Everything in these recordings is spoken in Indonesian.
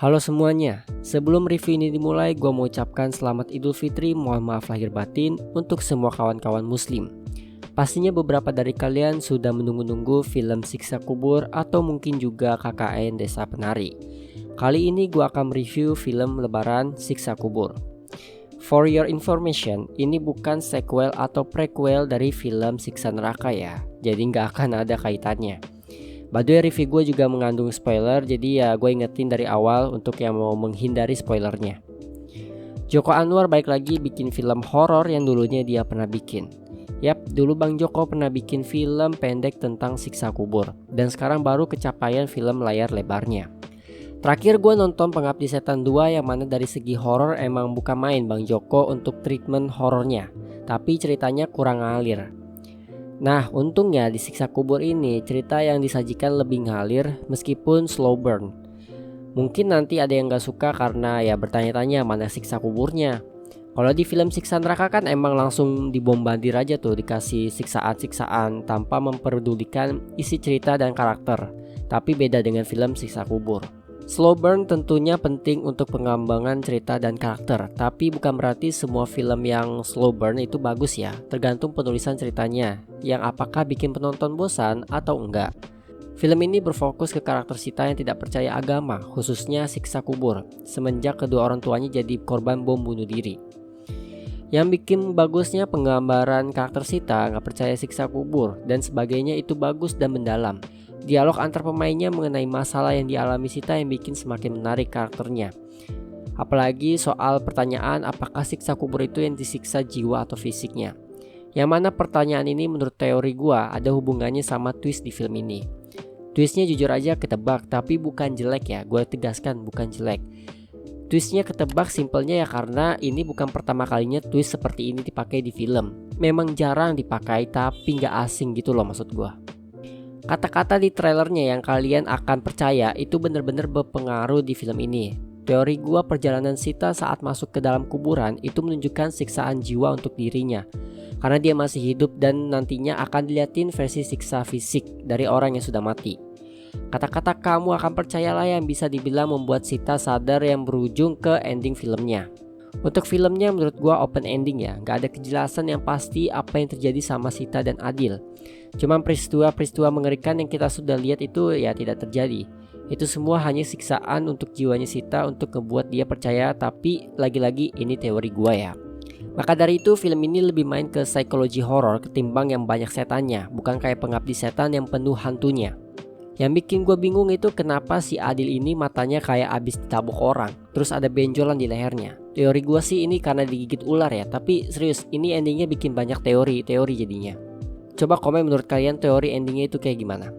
Halo semuanya, sebelum review ini dimulai, gue mau ucapkan selamat Idul Fitri, mohon maaf lahir batin untuk semua kawan-kawan muslim. Pastinya beberapa dari kalian sudah menunggu-nunggu film Siksa Kubur atau mungkin juga KKN Desa Penari. Kali ini gue akan mereview film Lebaran Siksa Kubur. For your information, ini bukan sequel atau prequel dari film Siksa Neraka ya, jadi nggak akan ada kaitannya. By the way, review gue juga mengandung spoiler, jadi ya gue ingetin dari awal untuk yang mau menghindari spoilernya. Joko Anwar balik lagi bikin film horor yang dulunya dia pernah bikin. Yap, dulu Bang Joko pernah bikin film pendek tentang siksa kubur, dan sekarang baru kecapaian film layar lebarnya. Terakhir gue nonton Pengabdi Setan 2 yang mana dari segi horor emang bukan main Bang Joko untuk treatment horornya, tapi ceritanya kurang ngalir. Nah, untungnya di Siksa Kubur ini cerita yang disajikan lebih ngalir meskipun slow burn. Mungkin nanti ada yang gak suka karena ya bertanya-tanya mana siksa kuburnya. Kalau di film Siksa Neraka kan emang langsung dibombardir aja tuh, dikasih siksaan-siksaan tanpa memperdulikan isi cerita dan karakter. Tapi beda dengan film Siksa Kubur. Slow burn tentunya penting untuk pengembangan cerita dan karakter, tapi bukan berarti semua film yang slow burn itu bagus ya, tergantung penulisan ceritanya, yang apakah bikin penonton bosan atau enggak. Film ini berfokus ke karakter Sita yang tidak percaya agama, khususnya siksa kubur, semenjak kedua orang tuanya jadi korban bom bunuh diri. Yang bikin bagusnya penggambaran karakter Sita nggak percaya siksa kubur dan sebagainya itu bagus dan mendalam. Dialog antar pemainnya mengenai masalah yang dialami Sita yang bikin semakin menarik karakternya. Apalagi soal pertanyaan apakah siksa kubur itu yang disiksa jiwa atau fisiknya. Yang mana pertanyaan ini menurut teori gua ada hubungannya sama twist di film ini. Twistnya jujur aja ketebak, tapi bukan jelek ya, gua tegaskan bukan jelek. Twistnya ketebak simpelnya ya karena ini bukan pertama kalinya twist seperti ini dipakai di film. Memang jarang dipakai tapi gak asing gitu loh maksud gua. Kata-kata di trailernya yang kalian akan percaya itu benar-benar berpengaruh di film ini. Teori gua perjalanan Sita saat masuk ke dalam kuburan itu menunjukkan siksaan jiwa untuk dirinya. Karena dia masih hidup dan nantinya akan dilihatin versi siksa fisik dari orang yang sudah mati. Kata-kata kamu akan percayalah yang bisa dibilang membuat Sita sadar yang berujung ke ending filmnya. Untuk filmnya menurut gua open ending ya, gak ada kejelasan yang pasti apa yang terjadi sama Sita dan Adil. Cuman peristiwa-peristiwa mengerikan yang kita sudah lihat itu ya tidak terjadi. Itu semua hanya siksaan untuk jiwanya Sita untuk ngebuat dia percaya, tapi lagi-lagi ini teori gua ya. Maka dari itu film ini lebih main ke psikologi horor ketimbang yang banyak setannya, bukan kayak Pengabdi Setan yang penuh hantunya. Yang bikin gue bingung itu kenapa si Adil ini matanya kayak abis ditabok orang, terus ada benjolan di lehernya. Teori gue sih ini karena digigit ular ya, tapi serius ini endingnya bikin banyak teori jadinya. Coba komen menurut kalian teori endingnya itu kayak gimana.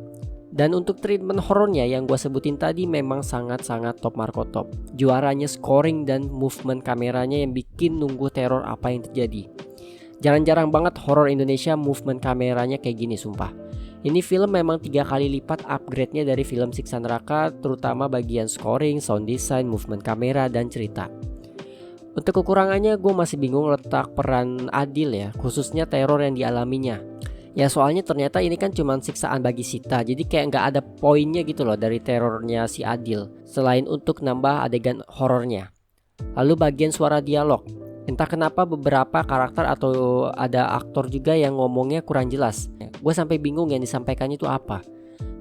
Dan untuk treatment horornya yang gue sebutin tadi memang sangat-sangat top marko top. Juaranya scoring dan movement kameranya yang bikin nunggu teror apa yang terjadi. Jarang-jarang banget horor Indonesia movement kameranya kayak gini sumpah. Ini film memang 3 kali lipat upgrade-nya dari film Siksa Neraka, terutama bagian scoring, sound design, movement kamera, dan cerita. Untuk kekurangannya gue masih bingung letak peran Adil ya, khususnya teror yang dialaminya. Ya soalnya ternyata ini kan cuma siksaan bagi Sita, jadi kayak nggak ada poinnya gitu loh dari terornya si Adil, selain untuk nambah adegan horornya. Lalu bagian suara dialog. Entah kenapa beberapa karakter atau ada aktor juga yang ngomongnya kurang jelas. Gue sampai bingung yang disampaikannya itu apa.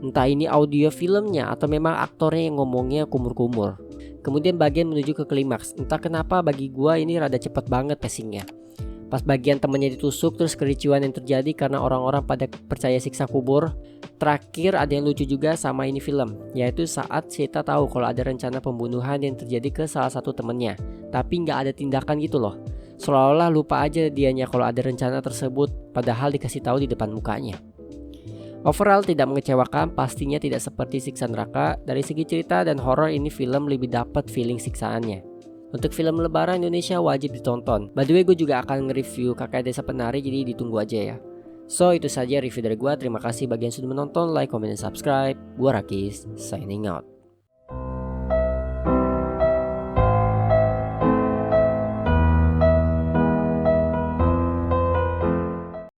Entah ini audio filmnya atau memang aktornya yang ngomongnya kumur-kumur. Kemudian bagian menuju ke klimaks. Entah kenapa bagi gue ini rada cepet banget pacingnya. Pas bagian temennya ditusuk terus kericuan yang terjadi karena orang-orang pada percaya siksa kubur. Terakhir ada yang lucu juga sama ini film, yaitu saat Sita tahu kalau ada rencana pembunuhan yang terjadi ke salah satu temennya, tapi nggak ada tindakan gitu loh. Seolah-olah lupa aja dianya kalau ada rencana tersebut, padahal dikasih tahu di depan mukanya. Overall tidak mengecewakan, pastinya tidak seperti Siksa Neraka. Dari segi cerita dan horor ini film lebih dapat feeling siksaannya. Untuk film Lebaran Indonesia wajib ditonton. By the way gue juga akan nge-review KKN Desa Penari, jadi ditunggu aja ya. So itu saja review dari gue. Terima kasih bagi yang sudah menonton, like, comment, dan subscribe. Gue Rakis, signing out.